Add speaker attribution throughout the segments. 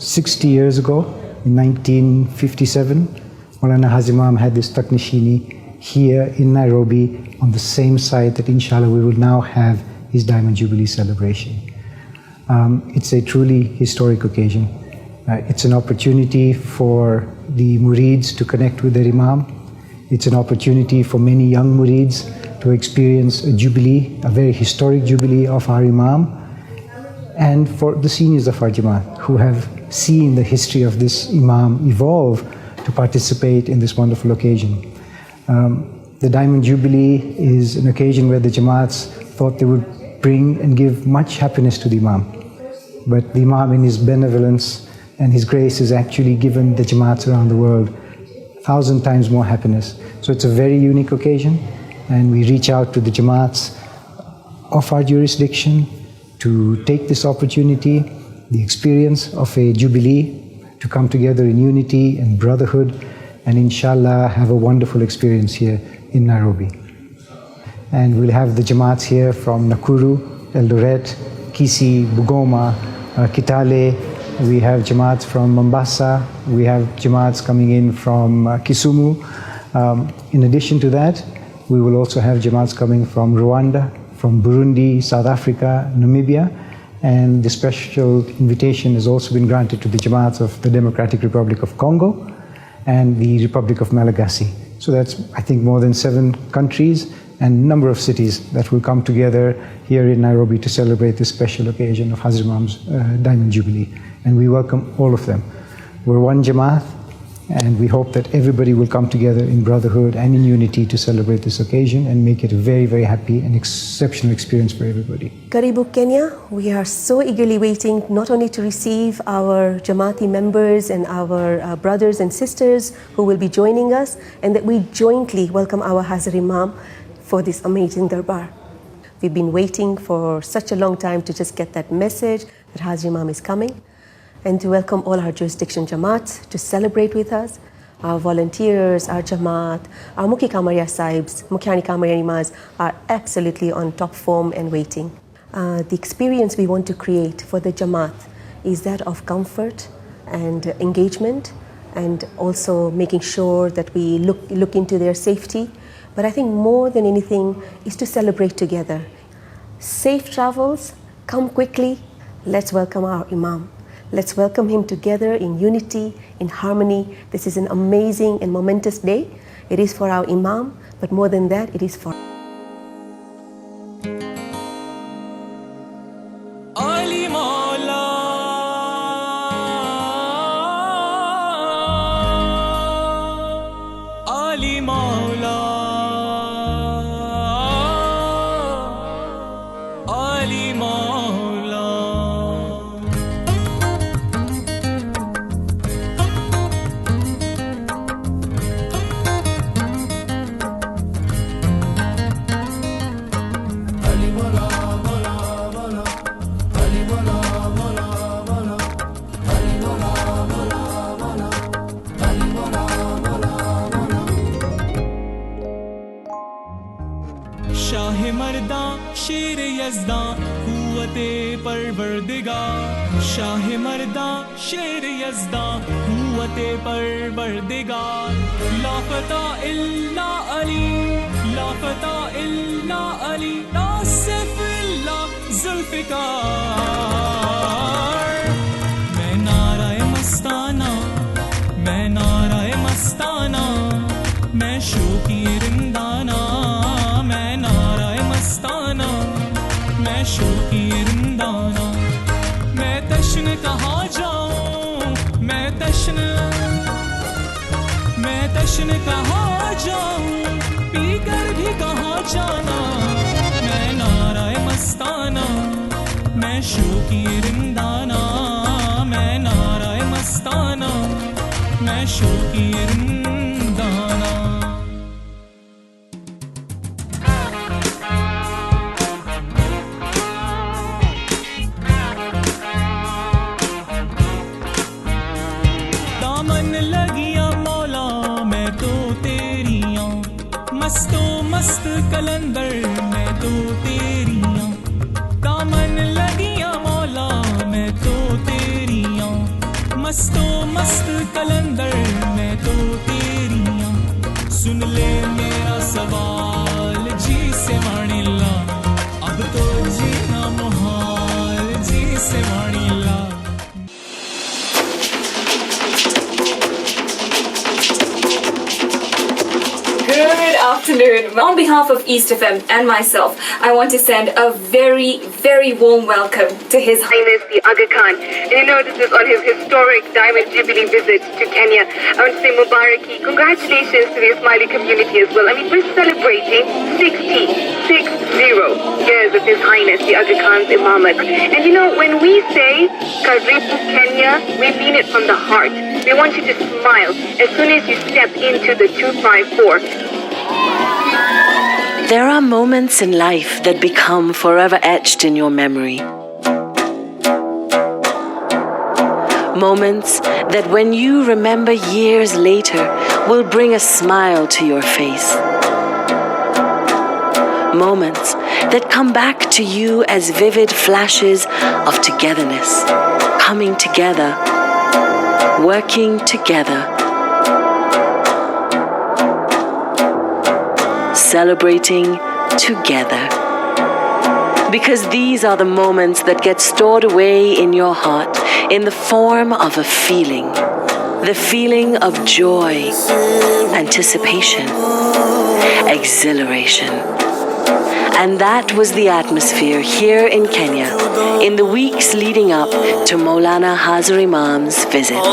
Speaker 1: 60 years ago, in 1957, Mawlana Hazar Imam had this Taknishini here in Nairobi on the same site that inshallah we will now have his Diamond Jubilee celebration. It's a truly historic occasion. It's an opportunity for the Murids to connect with their Imam. It's an opportunity for many young Murids to experience a Jubilee, a very historic Jubilee of our Imam, and for the seniors of our Jamaat who have seen the history of this Imam evolve to participate in this wonderful occasion. The Diamond Jubilee is an occasion where the Jamaats thought they would bring and give much happiness to the Imam. But the Imam, in his benevolence and his grace, has actually given the Jamaats around the world 1,000 times more happiness. So it's a very unique occasion, and we reach out to the Jamaats of our jurisdiction to take this opportunity, the experience of a Jubilee, to come together in unity and brotherhood, and inshallah have a wonderful experience here in Nairobi. And we'll have the Jamaats here from Nakuru, Eldoret, Kisii, Bungoma, Kitale. We have Jamaats from Mombasa. We have Jamaats coming in from Kisumu. In addition to that, we will also have Jamaats coming from Rwanda, from Burundi, South Africa, Namibia. And the special invitation has also been granted to the Jamaats of the Democratic Republic of Congo and the Republic of Malagasy. So that's, I think, more than 7 countries and a number of cities that will come together here in Nairobi to celebrate this special occasion of Hazar Imam's Diamond Jubilee. And we welcome all of them. We're one Jamaat, and we hope that everybody will come together in brotherhood and in unity to celebrate this occasion and make it a very, very happy and exceptional experience for everybody.
Speaker 2: Karibu Kenya, we are so eagerly waiting not only to receive our Jamaati members and our brothers and sisters who will be joining us, and that we jointly welcome our Hazar Imam for this amazing Darbar. We've been waiting for such a long time to just get that message that Hazar Imam is coming, and to welcome all our jurisdiction Jamaats to celebrate with us. Our volunteers, our Jamaat, our Mukhi Kamaria Sahibs, Mukhani Kamaria Imams are absolutely on top form and waiting. The experience we want to create for the Jamaat is that of comfort and engagement, and also making sure that we look into their safety. But I think more than anything is to celebrate together. Safe travels, come quickly, let's welcome our Imam. Let's welcome him together in unity, in harmony. This is an amazing and momentous day. It is for our Imam, but more than that, it is for Ali Mawla, Ali Mawla, Ali Mawla. Shah मर्दा शेर यज़दा कुव्वते परवरदिगार शाह मर्दा शेर यज़दा कुव्वते परवरदिगार लाफता इल्ला अली लाफता इल्ला अली नासिफ इल्ला ज़ुल्फ़िकार मैं नाराए मस्ताना मैं नाराए मस्ताना मैं शौक़ी रिंदाना मैं नाराए मस्ताना मैं शौक़ी रिंदाना मैं तश्न कहाँ जाऊँ मैं तश्न कहाँ जाऊँ पीकर भी कहाँ जाना मैं नाराए मस्ताना मैं शौक़ी रिंदाना मैं नाराए मस्ताना मैं शौक़ी रिंदाना मस्तो मस्त कलंदर मैं तो तेरियां दामन लगियां मौला मैं तो तेरियां
Speaker 3: मस्तो मस्त कलंदर मैं तो तेरियां सुन ले मेरा सवाल जी से वाणीला अब तो जीना मुहाल जी से वाणीला
Speaker 4: Good afternoon. On behalf of East FM and myself, I want to send a very, very warm welcome to His Highness the Aga Khan. And you know, this is on his historic Diamond Jubilee visit to Kenya. I want to say Mubaraki, congratulations to the Ismaili community as well. I mean, we're celebrating 60 years of His Highness the Aga Khan's Imamate. And you know, when we say Karibu Kenya, we mean it from the heart. We want you to smile as soon as you step into the 254.
Speaker 5: There are moments in life that become forever etched in your memory. Moments that when you remember years later will bring a smile to your face. Moments that come back to you as vivid flashes of togetherness, coming together, working together, celebrating together. Because these are the moments that get stored away in your heart in the form of a feeling. The feeling of joy, anticipation, exhilaration. And that was the atmosphere here in Kenya in the weeks leading up to Mawlana Hazar Imam's visit.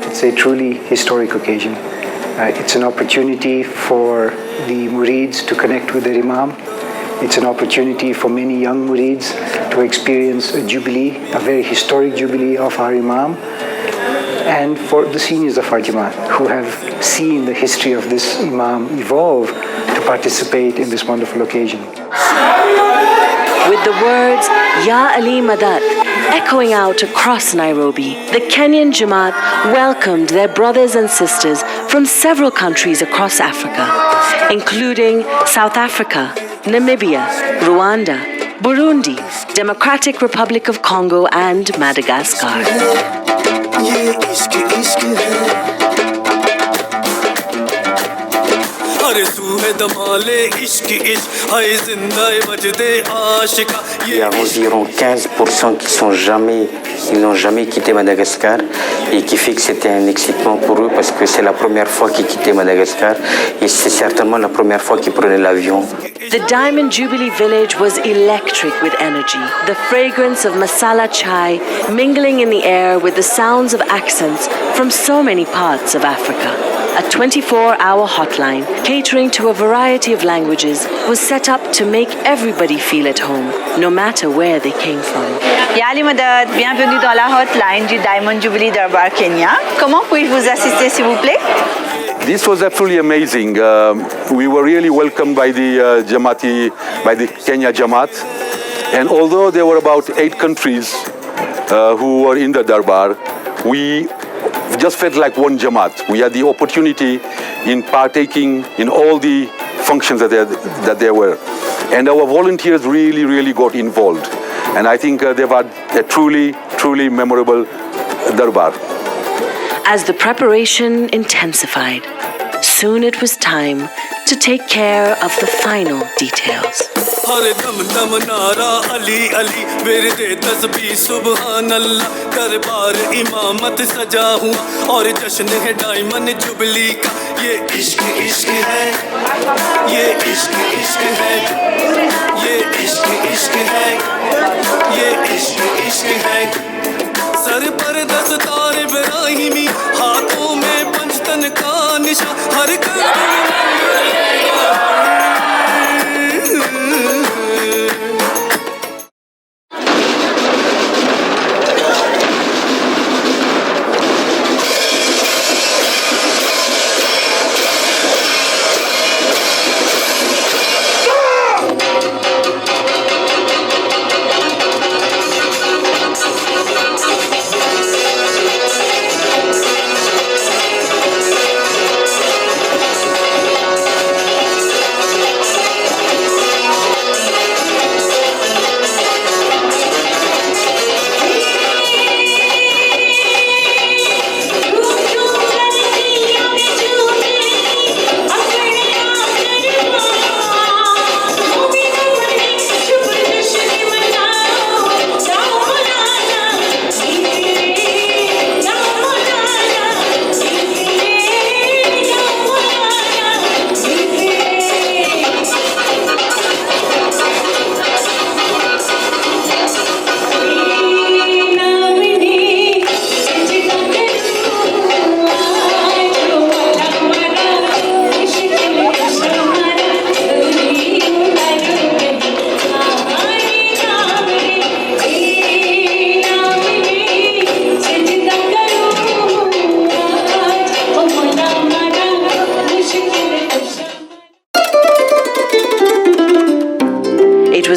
Speaker 1: It's a truly historic occasion. It's an opportunity for the Murids to connect with their Imam. It's an opportunity for many young Murids to experience a Jubilee, a very historic Jubilee of our Imam, and for the seniors of our Jamaat who have seen the history of this Imam evolve to participate in this wonderful occasion.
Speaker 5: With the words, Ya Ali Madad, echoing out across Nairobi, the Kenyan Jamaat welcomed their brothers and sisters from several countries across Africa, including South Africa, Namibia, Rwanda, Burundi, Democratic Republic of Congo, and Madagascar.
Speaker 6: Il y a environ 15% qui n'ont jamais quitté Madagascar et qui fait que c'était un excitement pour eux parce que c'est la première fois qu'ils quittaient Madagascar et c'est certainement la première fois qu'ils prenaient l'avion.
Speaker 5: The Diamond Jubilee village was electric with energy, the fragrance of masala chai mingling in the air with the sounds of accents from so many parts of Africa. A 24-hour hotline catering to a variety of languages was set up to make everybody feel at home, no matter where they came from.
Speaker 7: Yali Madad, bienvenue dans la hotline du Diamond Jubilee Darbar Kenya. Comment puis-je vous assister, s'il vous plaît?
Speaker 8: This was absolutely amazing. We were really welcomed by the by the Kenya Jamaat. And although there were about 8 countries who were in the Darbar, we just felt like one Jamaat. We had the opportunity in partaking in all the functions that there were. And our volunteers really got involved. And I think they've had a truly memorable Darbar.
Speaker 5: As the preparation intensified, soon it was time to take care of the final details.
Speaker 3: Sir पर दस्तार इब्राहिमी हाथों में पंचतन का निशा हर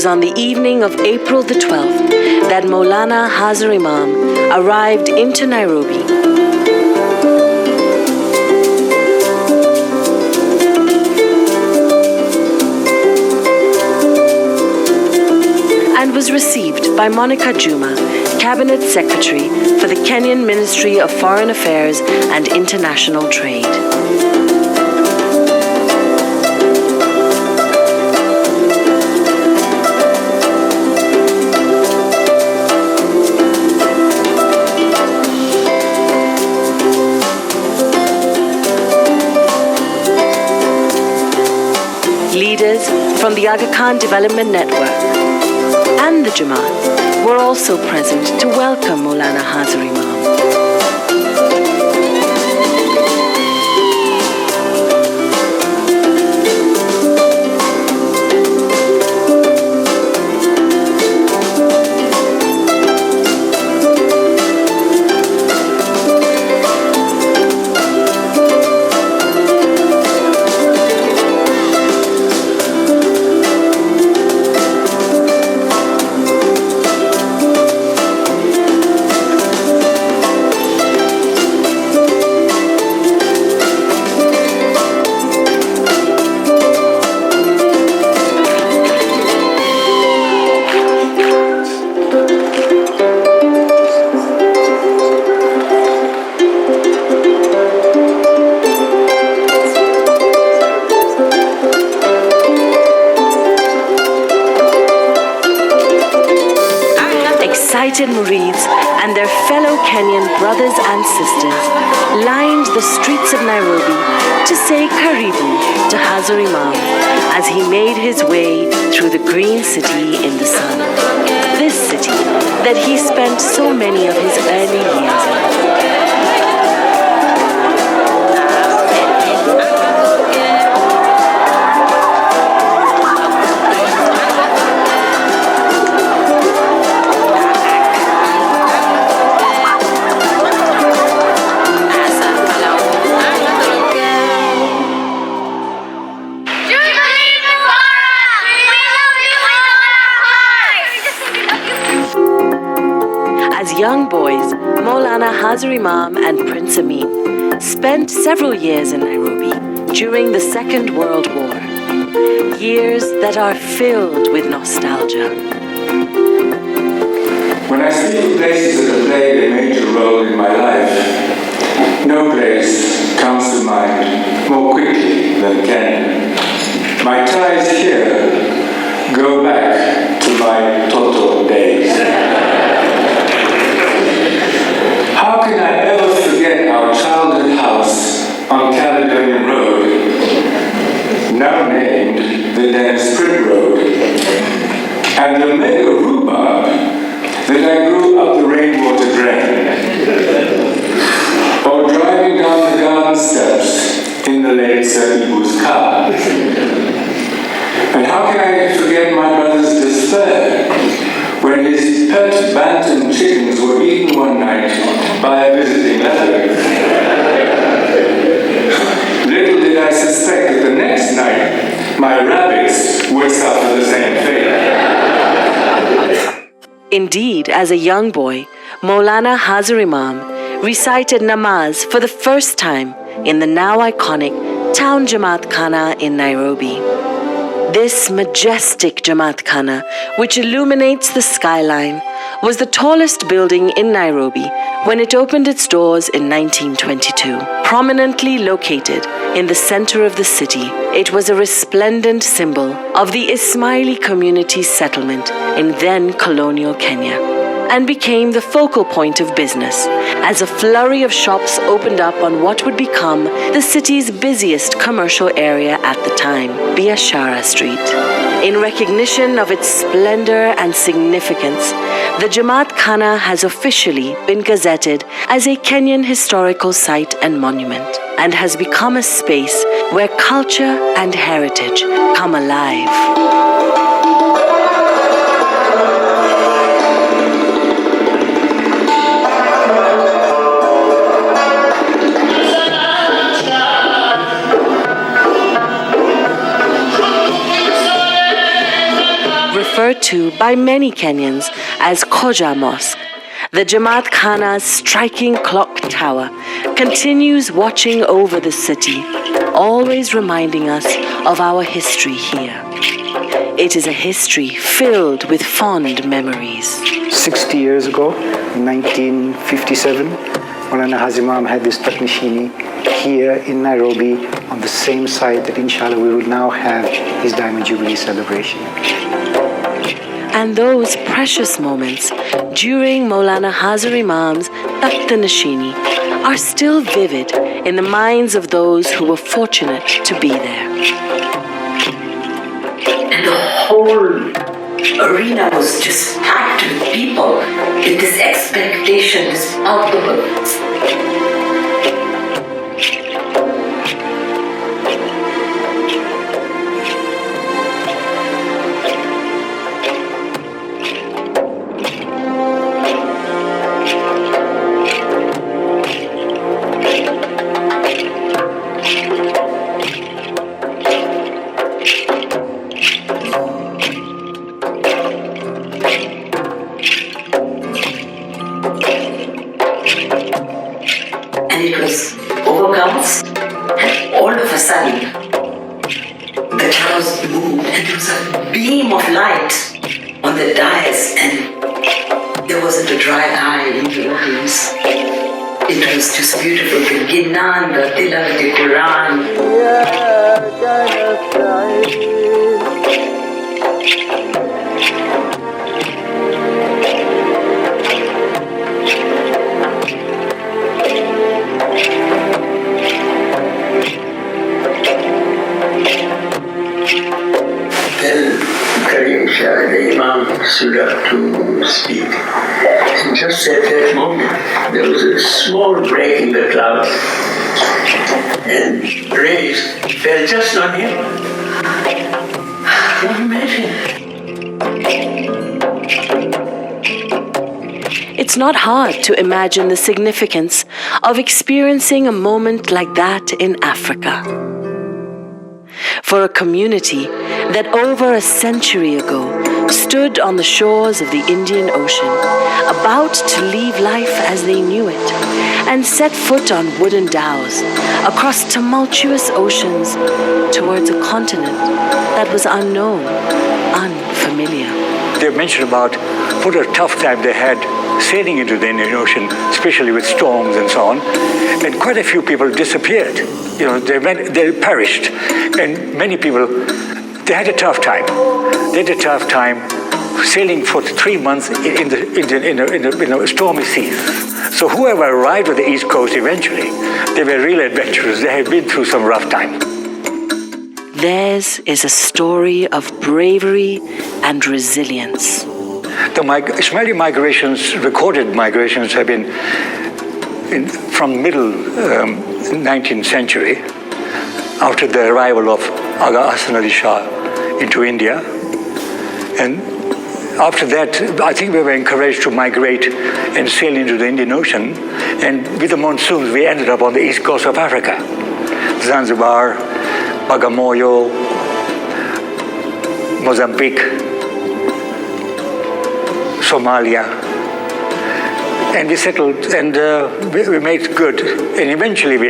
Speaker 5: was on the evening of April the 12th that Mawlana Hazar Imam arrived into Nairobi. And was received by Monica Juma, Cabinet Secretary for the Kenyan Ministry of Foreign Affairs and International Trade. Leaders from the Aga Khan Development Network and the Jamaat were also present to welcome Mawlana Hazar Imam. Excited Murids and their fellow Kenyan brothers and sisters lined the streets of Nairobi to say Karibu to Hazar Imam as he made his way through the green city in the sun. This city that he spent so many of his early years in. As young boys, Mawlana Hazar Imam and Prince Amin spent several years in Nairobi during the Second World War. Years that are filled with nostalgia.
Speaker 9: When I speak of places that have played a major role in my life, no place comes to mind more quickly than Kenya. My ties here go back to my Toto days. How can I ever forget our childhood house on Caledonian Road, now named the Dan Sprint Road, and the mega rhubarb that I grew up the rainwater drain, or driving down the garden steps in the late Sir Ibu's car. And how can I forget my brother's despair when his pet bantam chickens were eaten one night by a visiting leopard? Little did I suspect that the next night my rabbits would suffer the same fate.
Speaker 5: Indeed, as a young boy, Mawlana Hazar Imam recited namaz for the first time in the now iconic Town Jamaat Khana in Nairobi. This majestic Jamaat Khana, which illuminates the skyline, was the tallest building in Nairobi when it opened its doors in 1922. Prominently located in the center of the city, it was a resplendent symbol of the Ismaili community's settlement in then colonial Kenya, and became the focal point of business as a flurry of shops opened up on what would become the city's busiest commercial area at the time, Biashara Street. In recognition of its splendor and significance, the Jamaat Khana has officially been gazetted as a Kenyan historical site and monument, and has become a space where culture and heritage come alive. Referred referred to by many Kenyans as Koja Mosque, the Jamaat Khana's striking clock tower continues watching over the city, always reminding us of our history here. It is a history filled with fond memories.
Speaker 1: 60 years ago, in 1957, Mawlana Hazar Imam had this taknishini here in Nairobi on the same site that inshallah we will now have his Diamond Jubilee celebration.
Speaker 5: And those precious moments during Mawlana Hazar Imam's Takht-e-Nashini are still vivid in the minds of those who were fortunate to be there.
Speaker 10: And the whole arena was just packed with people with this expectation, this palpable. And it was overcast, and all of a sudden, the clouds moved, and there was a beam of light on the dais, and there wasn't a dry eye in the audience. It was just beautiful. The Ginan, the Tilak, the Quran.
Speaker 11: The Imam stood up to speak. And just at that moment, there was a small break in the clouds, and rays fell just on him. Amazing.
Speaker 5: It's not hard to imagine the significance of experiencing a moment like that in Africa. For a community that over a century ago stood on the shores of the Indian Ocean, about to leave life as they knew it, and set foot on wooden dhows across tumultuous oceans towards a continent that was unknown, unfamiliar.
Speaker 12: They mentioned about what a tough time they had sailing into the Indian Ocean, especially with storms and so on, and quite a few people disappeared. You know, they perished, and many people, they had a tough time. They had a tough time sailing for 3 months in a stormy seas. So whoever arrived at the East Coast eventually, they were real adventurers. They had been through some rough time.
Speaker 5: Theirs is a story of bravery and resilience.
Speaker 12: The Ismaili migrations, recorded migrations, have been from middle 19th century, after the arrival of Aga Hassan Ali Shah into India. And after that, I think we were encouraged to migrate and sail into the Indian Ocean. And with the monsoons, we ended up on the east coast of Africa. Zanzibar, Bagamoyo, Mozambique, Somalia. And we settled, and we made good. And eventually we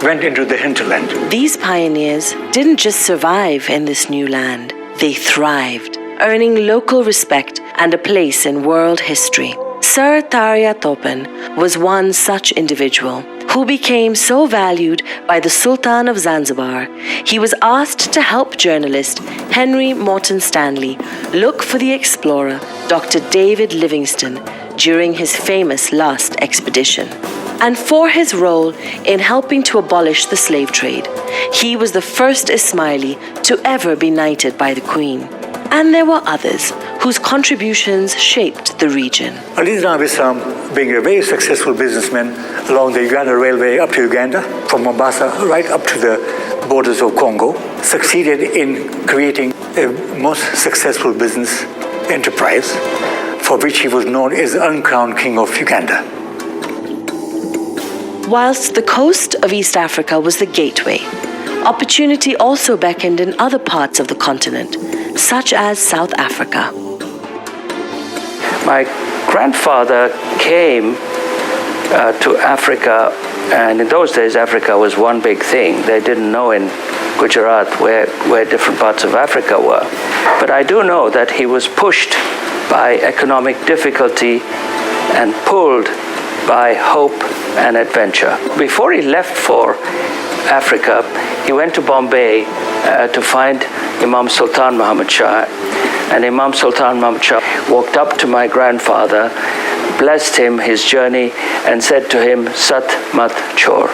Speaker 12: went into the hinterland.
Speaker 5: These pioneers didn't just survive in this new land, they thrived, earning local respect and a place in world history. Sir Tarya Topan was one such individual who became so valued by the Sultan of Zanzibar, he was asked to help journalist Henry Morton Stanley look for the explorer Dr. David Livingstone during his famous last expedition. And for his role in helping to abolish the slave trade, he was the first Ismaili to ever be knighted by the Queen. And there were others whose contributions shaped the region.
Speaker 12: Ali Islam, being a very successful businessman along the Uganda Railway up to Uganda, from Mombasa right up to the borders of Congo, succeeded in creating a most successful business enterprise for which he was known as the uncrowned king of Uganda.
Speaker 5: Whilst the coast of East Africa was the gateway, opportunity also beckoned in other parts of the continent, such as South Africa.
Speaker 13: My grandfather came to Africa, and in those days Africa was one big thing. They didn't know in Gujarat where different parts of Africa were. But I do know that he was pushed by economic difficulty and pulled by hope and adventure. Before he left for Africa, he went to Bombay to find Imam Sultan Muhammad Shah. And Imam Sultan Muhammad Shah walked up to my grandfather, blessed him, his journey, and said to him, Sat Mat Chor,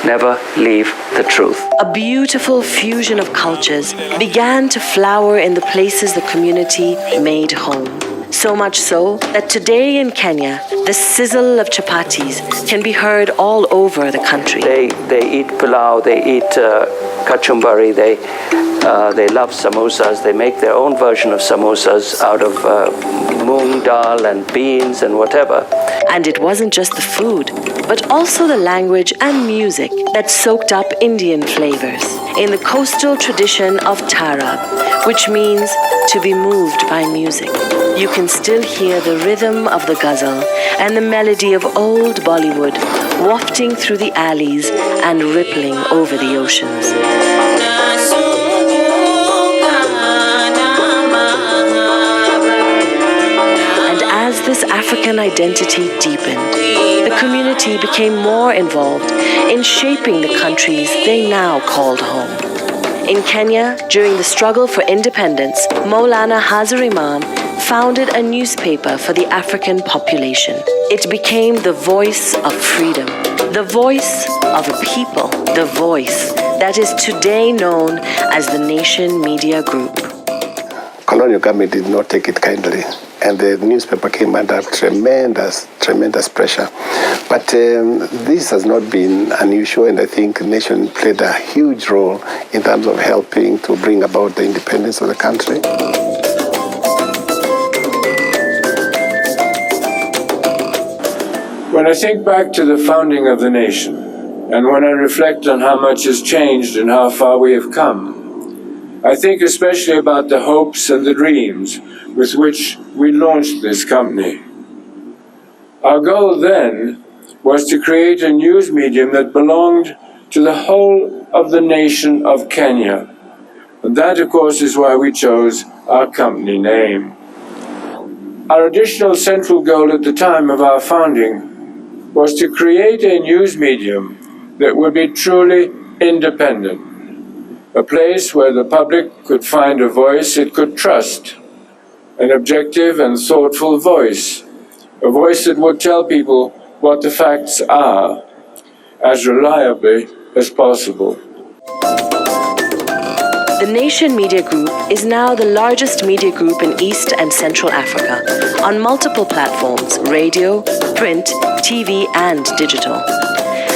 Speaker 13: never leave the truth.
Speaker 5: A beautiful fusion of cultures began to flower in the places the community made home. So much so that today in Kenya, the sizzle of chapatis can be heard all over the country.
Speaker 13: They eat pilau, they eat kachumbari, they love samosas. They make their own version of samosas out of moong dal and beans and whatever.
Speaker 5: And it wasn't just the food, but also the language and music that soaked up Indian flavors in the coastal tradition of Tarab, which means to be moved by music. You can still hear the rhythm of the ghazal and the melody of old Bollywood wafting through the alleys and rippling over the oceans. And as this African identity deepened, the community became more involved in shaping the countries they now called home. In Kenya, during the struggle for independence, Mawlana Hazar Imam founded a newspaper for the African population. It became the voice of freedom, the voice of a people, the voice that is today known as the Nation Media Group.
Speaker 14: Colonial government did not take it kindly, and the newspaper came under tremendous pressure. But this has not been unusual, and I think the nation played a huge role in terms of helping to bring about the independence of the country.
Speaker 9: When I think back to the founding of the nation, and when I reflect on how much has changed and how far we have come, I think especially about the hopes and the dreams with which we launched this company. Our goal then was to create a news medium that belonged to the whole of the nation of Kenya. And that, of course, is why we chose our company name. Our additional central goal at the time of our founding was to create a news medium that would be truly independent, a place where the public could find a voice it could trust, an objective and thoughtful voice, a voice that would tell people what the facts are as reliably as possible.
Speaker 5: The Nation Media Group is now the largest media group in East and Central Africa on multiple platforms, radio, print, TV, and digital.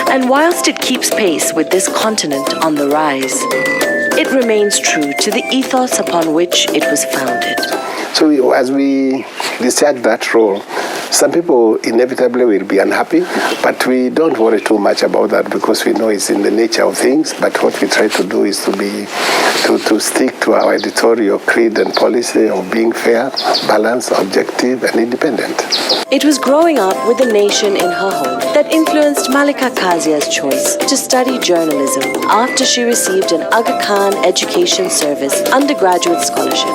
Speaker 5: And whilst it keeps pace with this continent on the rise, it remains true to the ethos upon which it was founded.
Speaker 14: So as we discharge that role, some people inevitably will be unhappy, but we don't worry too much about that because we know it's in the nature of things. But what we try to do is to stick to our editorial creed and policy of being fair, balanced, objective, and independent.
Speaker 5: It was growing up with the nation in her home that influenced Malika Kazia's choice to study journalism after she received an Aga Khan Education Service undergraduate scholarship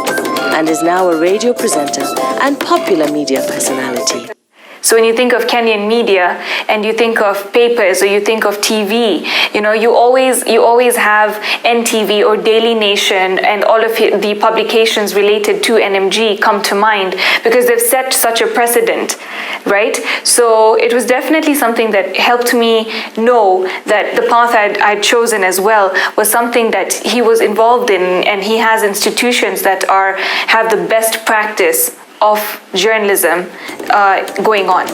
Speaker 5: and is now a radio presenter and popular media personality.
Speaker 4: So when you think of Kenyan media and you think of papers or you think of TV, you always have NTV or Daily Nation and all of the publications related to NMG come to mind because they've set such a precedent, right? So it was definitely something that helped me know that the path I'd chosen as well was something that he was involved in, and he has institutions that have the best practice of journalism going on.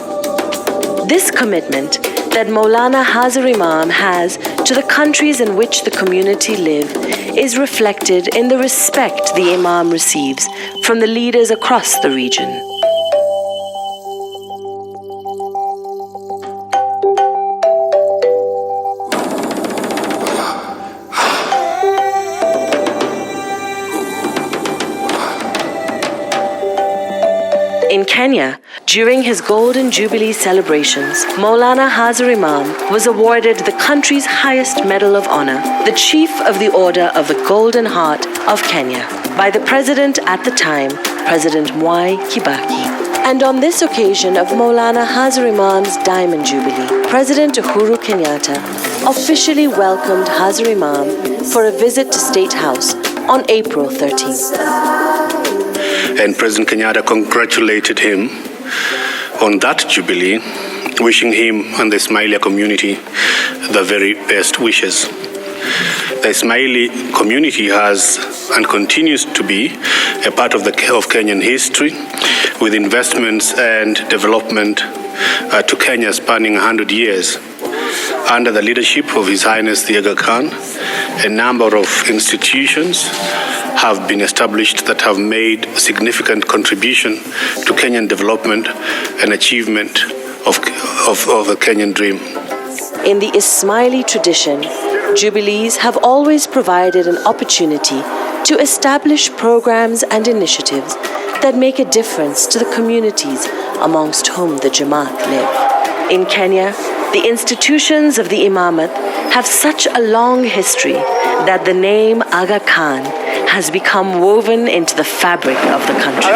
Speaker 5: This commitment that Mawlana Hazar Imam has to the countries in which the community live is reflected in the respect the Imam receives from the leaders across the region. In Kenya, during his Golden Jubilee celebrations, Mawlana Hazar Imam was awarded the country's highest medal of honor, the Chief of the Order of the Golden Heart of Kenya, by the president at the time, President Mwai Kibaki. And on this occasion of Mawlana Hazar Imam's Diamond Jubilee, President Uhuru Kenyatta officially welcomed Hazar Imam for a visit to State House on April 13th.
Speaker 15: And President Kenyatta congratulated him on that Jubilee, wishing him and the Ismailia community the very best wishes. The Ismaili community has and continues to be a part of Kenyan history, with investments and development to Kenya spanning 100 years. Under the leadership of His Highness the Aga Khan, a number of institutions have been established that have made significant contribution to Kenyan development and achievement of the Kenyan dream.
Speaker 5: In the Ismaili tradition, Jubilees have always provided an opportunity to establish programs and initiatives that make a difference to the communities amongst whom the Jamaat live. In Kenya, the institutions of the Imamate have such a long history that the name Aga Khan has become woven into the fabric of the country.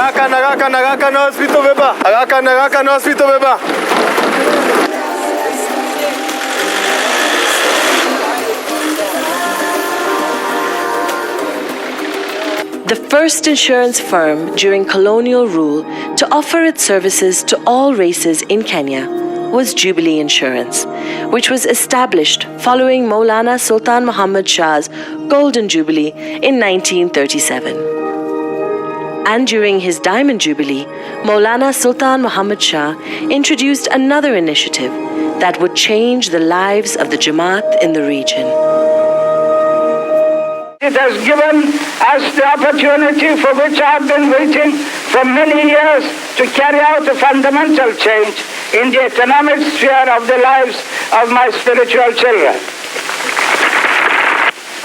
Speaker 5: The first insurance firm during colonial rule to offer its services to all races in Kenya was Jubilee Insurance, which was established following Mawlana Sultan Muhammad Shah's Golden Jubilee in 1937. And during his Diamond Jubilee, Mawlana Sultan Muhammad Shah introduced another initiative that would change the lives of the Jamaat in the region.
Speaker 16: It has given us the opportunity for which I have been waiting for many years to carry out a fundamental change in the economic sphere of the lives of my spiritual children.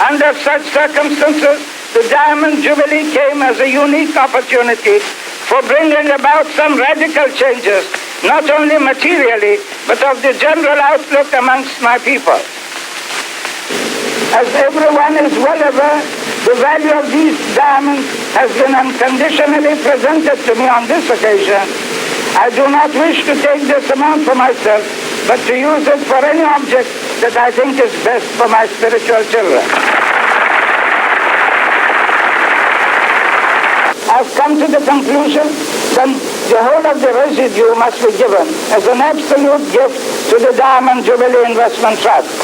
Speaker 16: Under such circumstances, the Diamond Jubilee came as a unique opportunity for bringing about some radical changes, not only materially, but of the general outlook amongst my people. As everyone is well aware, the value of these diamonds has been unconditionally presented to me on this occasion. I do not wish to take this amount for myself, but to use it for any object that I think is best for my spiritual children. I've come to the conclusion that the whole of the residue must be given as an absolute gift to the Diamond Jubilee Investment Trust.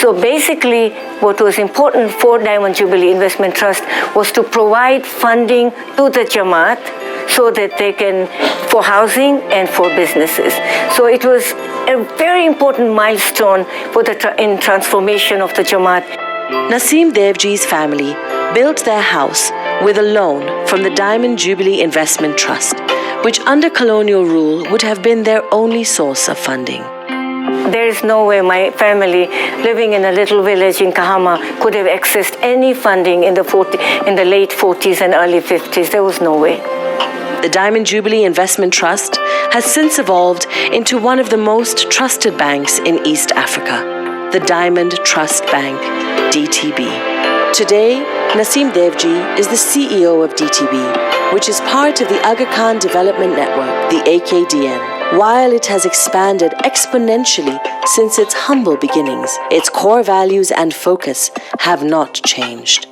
Speaker 17: So basically, what was important for Diamond Jubilee Investment Trust was to provide funding to the Jamaat so that they can, for housing and for businesses. So it was a very important milestone for in transformation of the Jamaat.
Speaker 5: Naseem Devji's family built their house with a loan from the Diamond Jubilee Investment Trust, which under colonial rule would have been their only source of funding.
Speaker 17: There is no way my family living in a little village in Kahama could have accessed any funding in the late 40s and early 50s. There was no way.
Speaker 5: The Diamond Jubilee Investment Trust has since evolved into one of the most trusted banks in East Africa, the Diamond Trust Bank, DTB. Today, Naseem Devji is the CEO of DTB, which is part of the Aga Khan Development Network, the AKDN. While it has expanded exponentially since its humble beginnings, its core values and focus have not changed.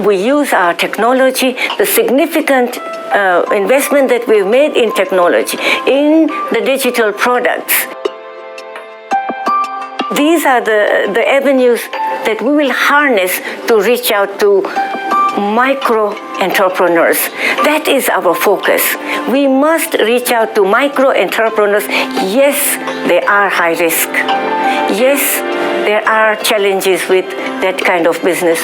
Speaker 17: We use our technology, the significant investment that we've made in technology, in the digital products. These are the avenues that we will harness to reach out to micro entrepreneurs. That is our focus. We must reach out to micro entrepreneurs. Yes, they are high risk. Yes, there are challenges with that kind of business.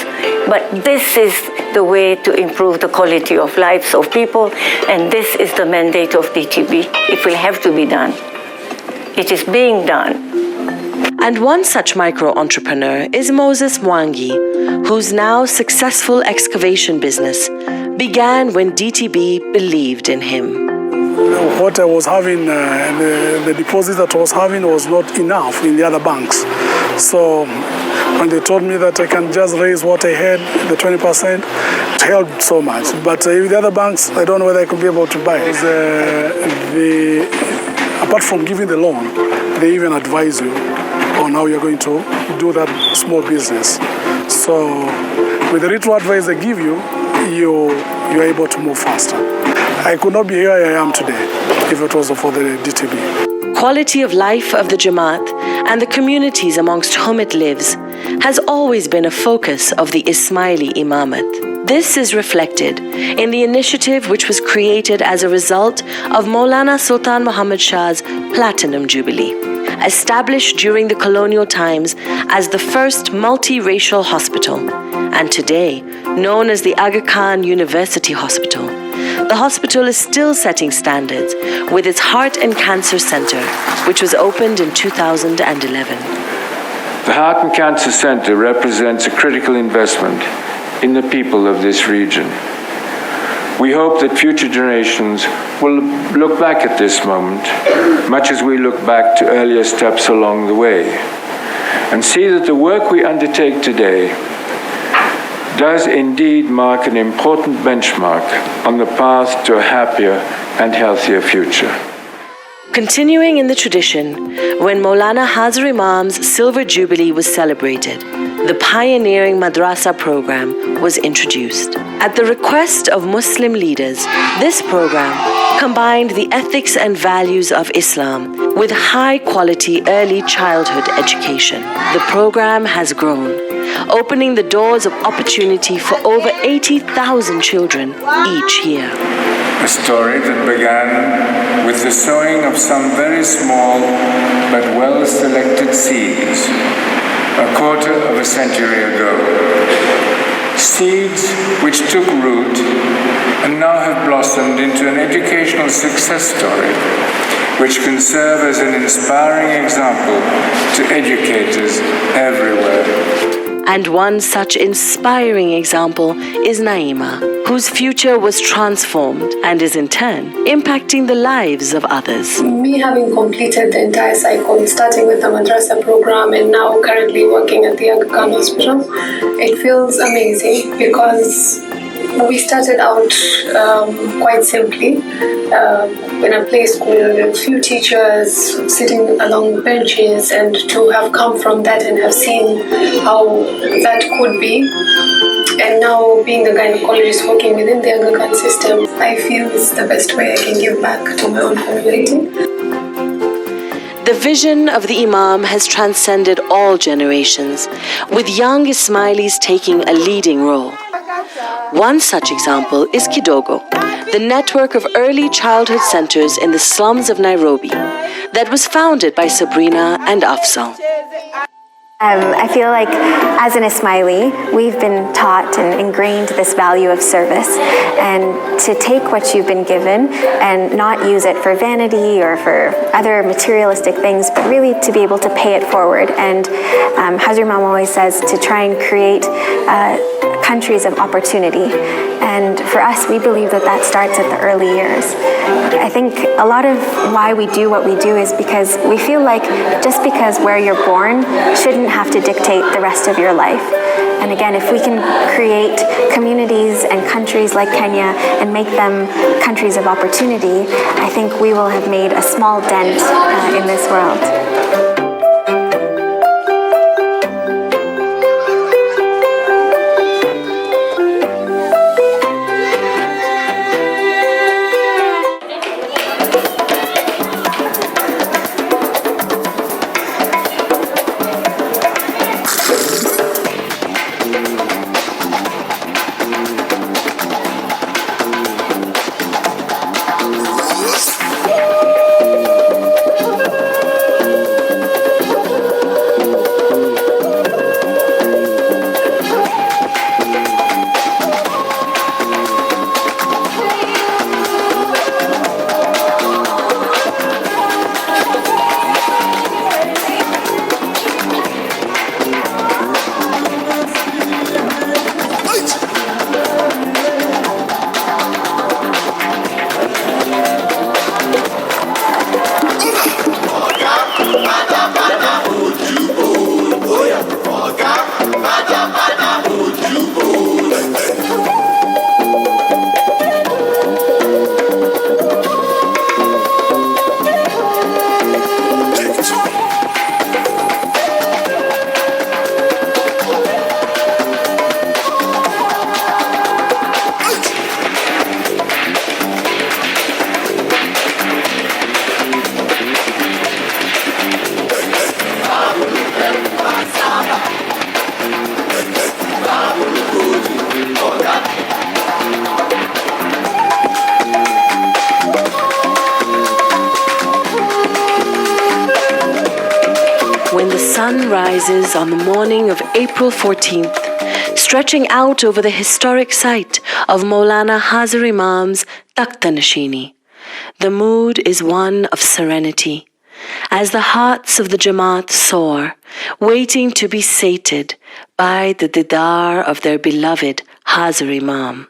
Speaker 17: But this is the way to improve the quality of lives of people, and this is the mandate of DTB. It will have to be done. It is being done.
Speaker 5: And one such micro-entrepreneur is Moses Mwangi, whose now successful excavation business began when DTB believed in him.
Speaker 18: What I was having, the deposit that I was having was not enough in the other banks. So when they told me that I can just raise what I had, the 20%, it helped so much. But with the other banks, I don't know whether I could be able to buy. Apart from giving the loan, they even advise you on how you're going to do that small business. So with the little advice they give you, you're able to move faster. I could not be here I am today if it wasn't for the DTB.
Speaker 5: Quality of life of the Jamaat and the communities amongst whom it lives has always been a focus of the Ismaili Imamat. This is reflected in the initiative which was created as a result of Mawlana Sultan Muhammad Shah's Platinum Jubilee, established during the colonial times as the first multiracial hospital, and today known as the Aga Khan University Hospital. The hospital is still setting standards with its Heart and Cancer Center, which was opened in 2011.
Speaker 19: The Heart and Cancer Center represents a critical investment in the people of this region. We hope that future generations will look back at this moment, much as we look back to earlier steps along the way, and see that the work we undertake today does indeed mark an important benchmark on the path to a happier and healthier future.
Speaker 5: Continuing in the tradition, when Mawlana Hazar Imam's Silver Jubilee was celebrated, the pioneering madrasa program was introduced. At the request of Muslim leaders, this program combined the ethics and values of Islam with high-quality early childhood education. The program has grown, opening the doors of opportunity for over 80,000 children each year.
Speaker 19: A story that began with the sowing of some very small but well-selected seeds a quarter of a century ago. Seeds which took root and now have blossomed into an educational success story which can serve as an inspiring example to educators everywhere.
Speaker 5: And one such inspiring example is Naima, whose future was transformed and is in turn impacting the lives of others.
Speaker 20: Me having completed the entire cycle, starting with the madrasa program and now currently working at the Aga Khan Hospital, it feels amazing because we started out quite simply in a play school with a few teachers sitting along benches, and to have come from that and have seen how that could be, and now being the gynecologist working within the Aga Khan system, I feel it's the best way I can give back to my own community.
Speaker 5: The vision of the Imam has transcended all generations, with young Ismailis taking a leading role. One such example is Kidogo, the network of early childhood centers in the slums of Nairobi that was founded by Sabrina and Afzal.
Speaker 21: I feel like as an Ismaili, we've been taught and ingrained this value of service, and to take what you've been given and not use it for vanity or for other materialistic things, but really to be able to pay it forward. And Hazar Imam always says to try and create countries of opportunity. And for us, we believe that that starts at the early years. I think a lot of why we do what we do is because we feel like just because where you're born shouldn't have to dictate the rest of your life. And again, if we can create communities and countries like Kenya and make them countries of opportunity, I think we will have made a small dent in this world.
Speaker 5: rises on the morning of April 14th, stretching out over the historic site of Mawlana Hazar Imam's Takht-e-Nashini. The mood is one of serenity, as the hearts of the Jamaat soar, waiting to be sated by the didar of their beloved Hazar Imam.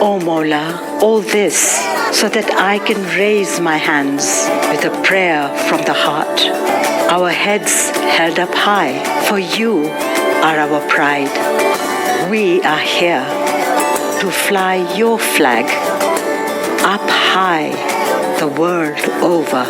Speaker 2: O Mawla, all this so that I can raise my hands with a prayer from the heart. Our heads held up high, for you are our pride. We are here to fly your flag up high the world over.